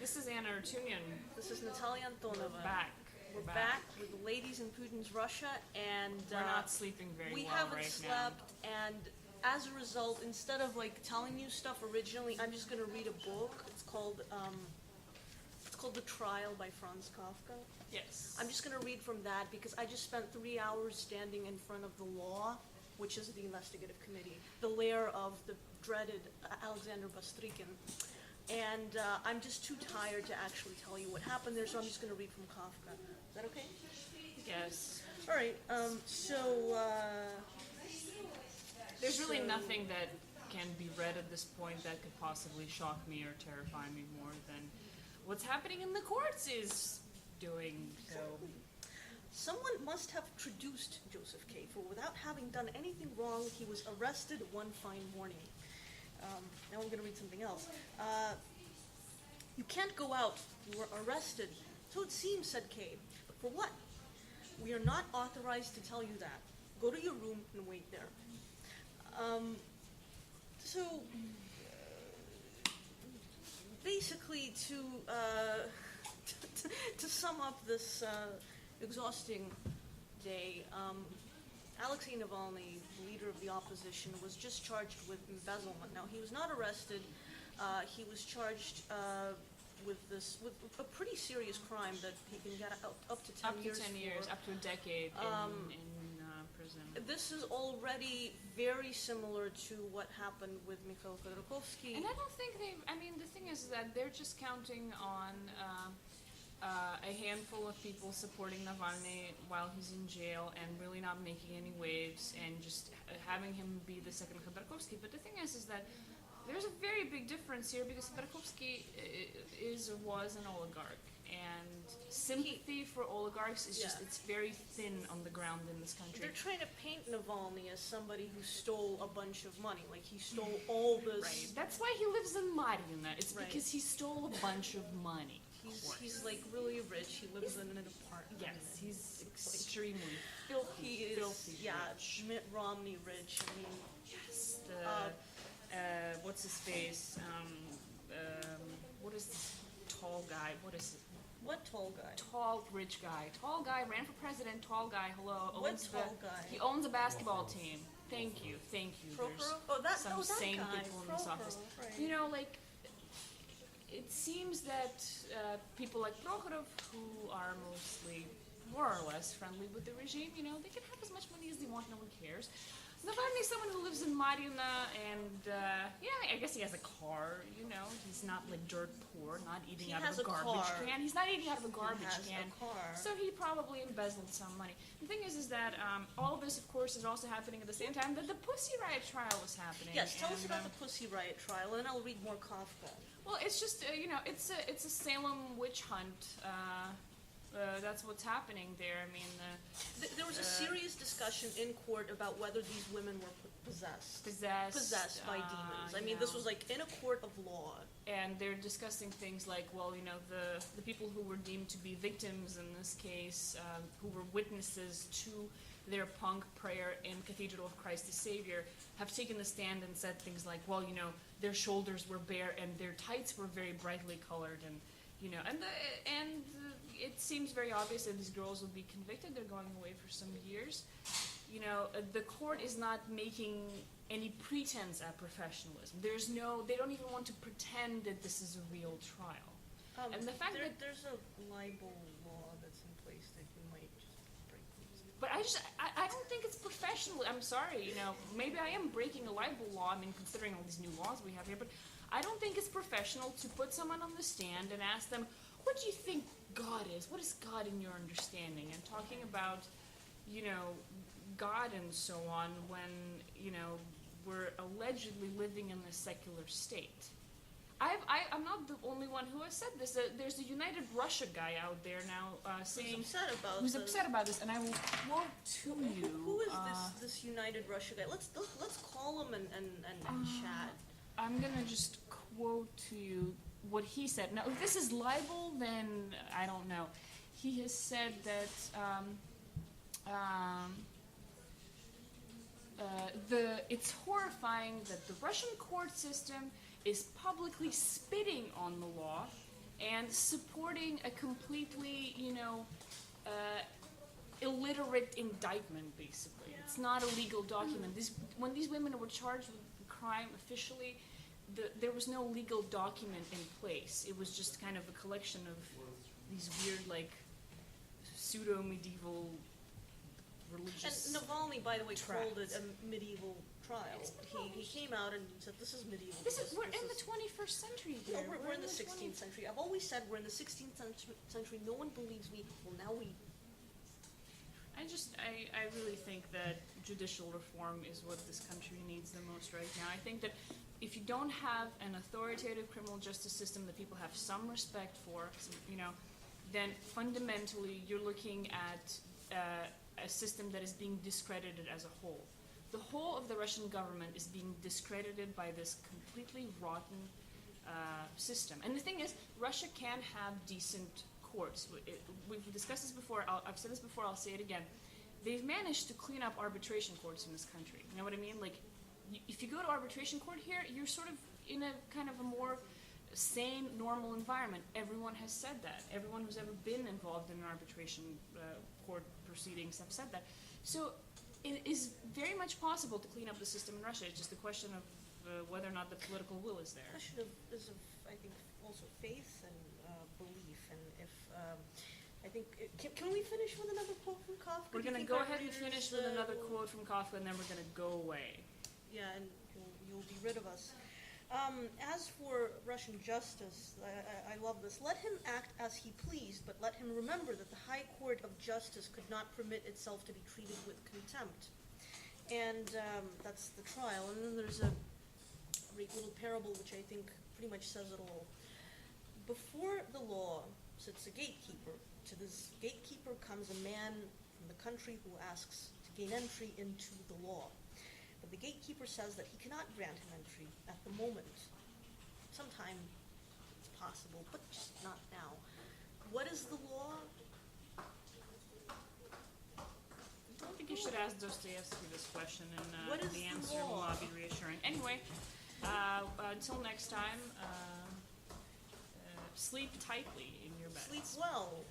This is Arutunyan. This is Natalia Antonova. We're back. We're back with the ladies in Putin's Russia, and we're not sleeping very we well haven't right slept, and as a result, instead of like telling you stuff originally, I'm just gonna read a book. It's called The Trial by Franz Kafka. Yes. I'm just gonna read from that because I just spent 3 hours standing in front of the law, which is the investigative committee, the lair of the dreaded Alexander Bastrikin. And I'm just too tired to actually tell you what happened there, so I'm just going to read from Kafka. Is that okay? Yes. All right. There's really nothing that can be read at this point that could possibly shock me or terrify me more than what's happening in the courts is doing. So. Someone must have traduced Joseph K. For without having done anything wrong, he was arrested one fine morning. Now I'm going to read something else. You can't go out. You were arrested. So it seems, said Kay. But for what? We are not authorized to tell you that. Go to your room and wait there. Basically, to sum up this exhausting day, Alexei Navalny, the leader of the opposition, was just charged with embezzlement. Now, he was not arrested. He was charged with a pretty serious crime that he can get up to 10 years. Up to 10 years, up to a decade in prison. This is already very similar to what happened with Mikhail Khodorkovsky. And I don't think the thing is that they're just counting on a handful of people supporting Navalny while he's in jail and really not making any waves and just having him be the second Khodorkovsky. But the thing is that there's a very big difference here because Khodorkovsky is or was an oligarch, and sympathy for oligarchs is just, it's very thin on the ground in this country. They're trying to paint Navalny as somebody who stole a bunch of money, like he stole all this. Right. That's why he lives in Mariina. It's because he stole a bunch of money. He's like really rich. He lives in an apartment. Yes, he's extremely filthy, rich. Mitt Romney rich. I mean, yes. What's his face? What is this tall guy? What is it? What tall guy? Tall, rich guy. Tall guy, ran for president, tall guy, hello. What tall guy? He owns a basketball team. Thank you. Prokhorov? There's some sane guy. people in this office. Right. You know, like, it seems that people like Prokhorov, who are mostly more or less friendly with the regime, you know, they can have as much money as they want, no one cares. Navalny is someone who lives in Mariina, and I guess he has a car, you know. He's not like dirt poor, not eating out of a garbage can. He's not eating out of a garbage can. So he probably embezzled some money. The thing is that all of this, of course, is also happening at the same time that the Pussy Riot trial was happening. Yes, tell us about the Pussy Riot trial, and then I'll read more Kafka. Well, it's just, it's a Salem witch hunt. That's what's happening there. I mean, there was a serious discussion in court about whether these women were possessed by demons. I mean, this was like in a court of law. And they're discussing things like, well, you know, the people who were deemed to be victims in this case, who were witnesses to their punk prayer in Cathedral of Christ the Savior, have taken the stand and said things like, well, you know, their shoulders were bare and their tights were very brightly colored, and you know, and it seems very obvious that these girls will be convicted. They're going away for some years. You know, the court is not making any pretense at professionalism. They don't even want to pretend that this is a real trial. And the fact that there's a libel law that's in place that you might just break these. But I don't think it's professional. I'm sorry, you know, maybe I am breaking a libel law. I mean, considering all these new laws we have here, but I don't think it's professional to put someone on the stand and ask them, what do you think God is? What is God in your understanding? And talking about, you know, God and so on when, you know, we're allegedly living in a secular state. I'm not the only one who has said this. There's a United Russia guy out there now saying who's upset about this, and I will quote to you. Who is this United Russia guy? Let's call him and chat. I'm gonna just quote to you what he said. Now, if this is libel, then I don't know. He has said that it's horrifying that the Russian court system is publicly spitting on the law and supporting a completely, illiterate indictment, basically. It's not a legal document. When these women were charged with crime officially, there was no legal document in place. It was just kind of a collection of these weird, like, pseudo-medieval religious... And Navalny, by the way, tracts. called it a medieval trial. He came out and said, this is medieval. We're in the 21st century here. No, we're in the 16th century. I've always said we're in the 16th century. No one believes me. Well, now we... I really think that judicial reform is what this country needs the most right now. I think that if you don't have an authoritative criminal justice system that people have some respect for, then fundamentally you're looking at a system that is being discredited as a whole. The whole of the Russian government is being discredited by this completely rotten system. And the thing is, Russia can have decent courts. We've discussed this before. I've said this before. I'll say it again. They've managed to clean up arbitration courts in this country. You know what I mean? Like, if you go to arbitration court here, you're sort of in a kind of a more sane, normal environment. Everyone has said that. Everyone who's ever been involved in an arbitration court proceedings have said that. So it is very much possible to clean up the system in Russia. It's just a question of whether or not the political will is there. Question is of, I think, also faith and belief. And if I think, can we finish with another quote from Kafka? We're going to go ahead and finish with another quote from Kafka, and then we're going to go away. Yeah, and you'll be rid of us. As for Russian justice, I love this. Let him act as he pleased, but let him remember that the High Court of Justice could not permit itself to be treated with contempt. And that's the trial. And then there's a great little parable which I think pretty much says it all. Before the law sits a gatekeeper. To this gatekeeper comes a man from the country who asks to gain entry into the law. But the gatekeeper says that he cannot grant him entry at the moment. Sometime it's possible, but just not now. What is the law? I think you should ask Dostoevsky this question, and the answer will law? not be reassuring. Anyway, until next time, sleep tightly in your bed. Sleep well.